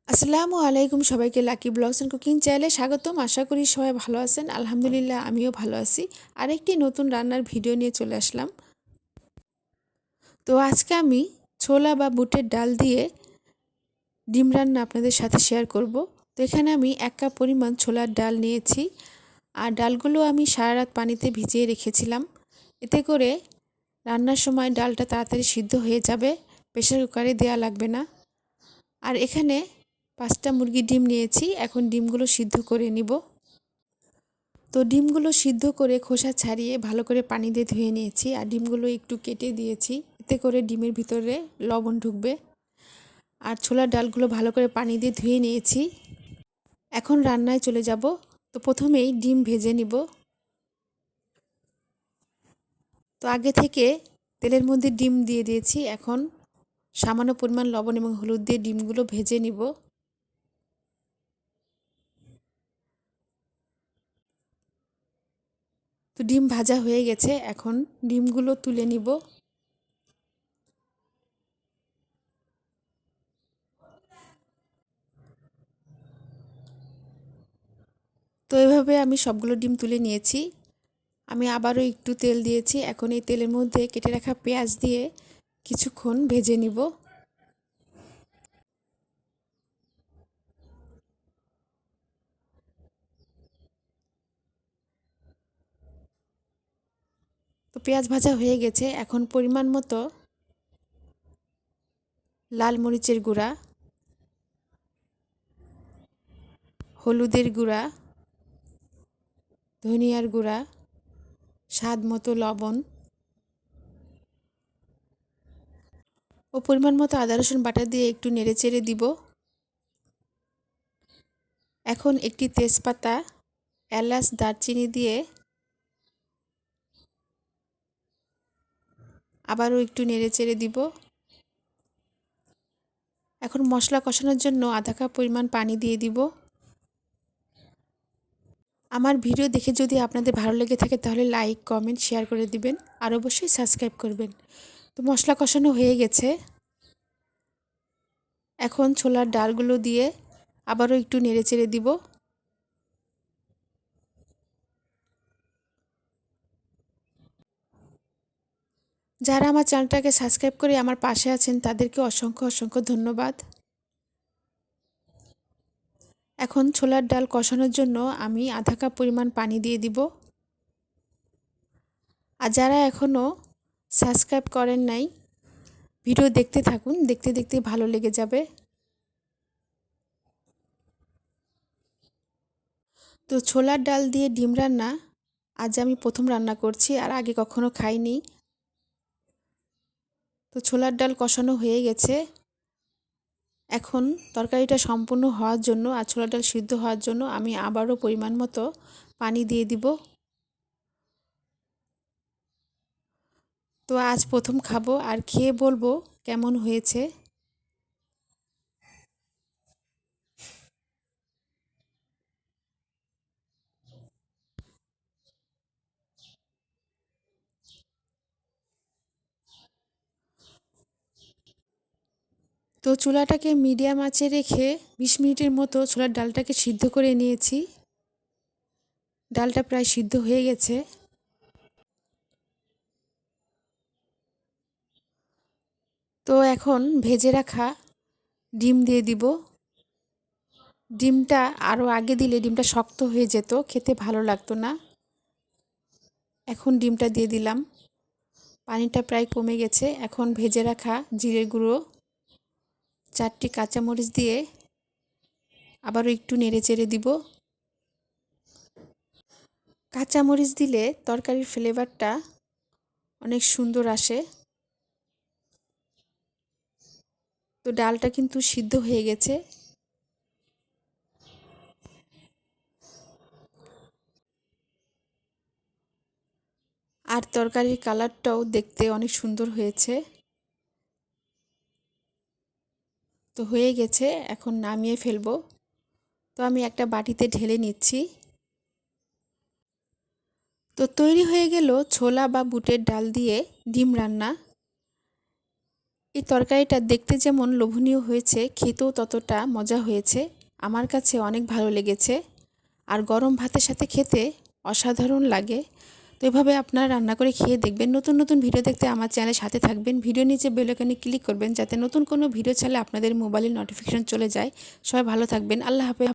আসসালামু আলাইকুম সবাইকে লাকি ব্লগস এন্ড কুকিং চ্যানেলে স্বাগতম। আশা করি সবাই ভালো আছেন। আলহামদুলিল্লাহ আমিও ভালো আছি। আরেকটি নতুন রান্নার ভিডিও নিয়ে চলে আসলাম। তো আজকে আমি ছোলা বা বুটের ডাল দিয়ে ডিম রান্না আপনাদের সাথে শেয়ার করব। তো এখানে আমি 1 কাপ পরিমাণ ছোলার ডাল নিয়েছি। আর ডালগুলো আমি সারা রাত পানিতে ভিজিয়ে রেখেছিলাম। এতে করে রান্নার সময় ডালটা তাড়াতাড়ি সিদ্ধ হয়ে যাবে, প্রেসার কুকারে দেওয়া লাগবে না। আর এখানে 5টা মুরগির ডিম নিয়েছি। এখন ডিমগুলো সিদ্ধ করে নিব। তো ডিমগুলো সিদ্ধ করে খোসা ছাড়িয়ে ভালো করে পানি দিয়ে ধুয়ে নিয়েছি। আর ডিমগুলো একটু কেটে দিয়েছি, এতে করে ডিমের ভিতরে লবণ ঢুকবে। আর ছোলার ডালগুলো ভালো করে পানি দিয়ে ধুয়ে নিয়েছি। এখন রান্নায় চলে যাব। তো প্রথমেই ডিম ভেজে নিব। তো আগে থেকে তেলের মধ্যে ডিম দিয়ে দিয়েছি। এখন সামান্য পরিমাণ লবণ এবং হলুদ দিয়ে ডিমগুলো ভেজে নিব। তো ডিম ভাজা হয়ে গেছে, এখন ডিমগুলো তুলে নিব। তো এভাবে আমি সবগুলো ডিম তুলে নিয়েছি। আমি আবারও একটু তেল দিয়েছি। এখন এই তেলের মধ্যে কেটে রাখা পেঁয়াজ দিয়ে কিছুক্ষণ ভেজে নিব। তো পেঁয়াজ ভাজা হয়ে গেছে। এখন পরিমাণ মতো লাল মরিচের গুঁড়া, হলুদের গুঁড়া, ধনিয়ার গুঁড়া, স্বাদ মতো লবণ ও পরিমাণ মতো আদা রসুন বাটা দিয়ে একটু নেড়েচেড়ে দিব। এখন একটি তেজপাতা, এলাচ, দারচিনি দিয়ে আবারও একটু নেড়েচেড়ে দিব। এখন মশলা কষানোর জন্য আধা কাপ পরিমাণ পানি দিয়ে দিব। আমার ভিডিও দেখে যদি আপনাদের ভালো লেগে থাকে তাহলে লাইক, কমেন্ট, শেয়ার করে দিবেন। আর অবশ্যই সাবস্ক্রাইব করবেন। তো মশলা কষানো হয়ে গেছে। এখন ছোলার ডালগুলো দিয়ে আবারও একটু নেড়েচেড়ে দিব। যারা আমার চ্যানেলটাকে সাবস্ক্রাইব করে আমার পাশে আছেন তাদেরকে অসংখ্য অসংখ্য ধন্যবাদ। এখন ছোলার ডাল কষানোর জন্য আমি আধা কাপ পরিমাণ পানি দিয়ে দিব। আর যারা এখনও সাবস্ক্রাইব করেন নাই, ভিডিও দেখতে থাকুন, দেখতে দেখতে ভালো লেগে যাবে। তো ছোলার ডাল দিয়ে ডিম রান্না আজ আমি প্রথম রান্না করছি, আর আগে কখনো খাইনি। তো ছোলার ডাল কষানো হয়ে গেছে। এখন তরকারিটা সম্পূর্ণ হওয়ার জন্য আর ছোলার ডাল সিদ্ধ হওয়ার জন্য আমি আবারও পরিমাণ মতো পানি দিয়ে দিব। তো আজ প্রথম খাবো, আর খেয়ে বলবো কেমন হয়েছে। তো চুলাটাকে মিডিয়াম আঁচে রেখে 20 মিনিটের মতো ছোলার ডালটাকে সিদ্ধ করে নিয়েছি। ডালটা প্রায় সিদ্ধ হয়ে গেছে। তো এখন ভেজে রাখা ডিম দিয়ে দিব। ডিমটা আরও আগে দিলে ডিমটা শক্ত হয়ে যেত, খেতে ভালো লাগতো না। এখন ডিমটা দিয়ে দিলাম। পানিটা প্রায় কমে গেছে। এখন ভেজে রাখা জিরের গুঁড়ো, 4টি কাঁচামরিচ দিয়ে আবারও একটু নেড়েচেড়ে দিব। কাঁচামরিচ দিলে তরকারির ফ্লেভারটা অনেক সুন্দর আসে। তো ডালটা কিন্তু সিদ্ধ হয়ে গেছে। আর তরকারির কালারটাও দেখতে অনেক সুন্দর হয়েছে। তো হয়ে গেছে, এখন নামিয়ে ফেলবো। তো আমি একটা বাটিতে ঢেলে নিচ্ছি। তো তৈরি হয়ে গেল ছোলা বা বুটের ডাল দিয়ে ডিম রান্না। এই তরকারিটা দেখতে যেমন লোভনীয় হয়েছে, খেতেও ততটা মজা হয়েছে। আমার কাছে অনেক ভালো লেগেছে, আর গরম ভাতের সাথে খেতে অসাধারণ লাগে। তো এভাবে আপনারা রান্না করে খেয়ে দেখবেন। নতুন নতুন ভিডিও দেখতে আমার চ্যানেলের সাথে থাকবেন। ভিডিও নিচে বেল আইকনে ক্লিক করবেন যাতে নতুন কোনো ভিডিও ছাড়লে আপনাদের মোবাইলে নোটিফিকেশন চলে যায়। সবাই ভালো থাকবেন। আল্লাহ হাফেজ।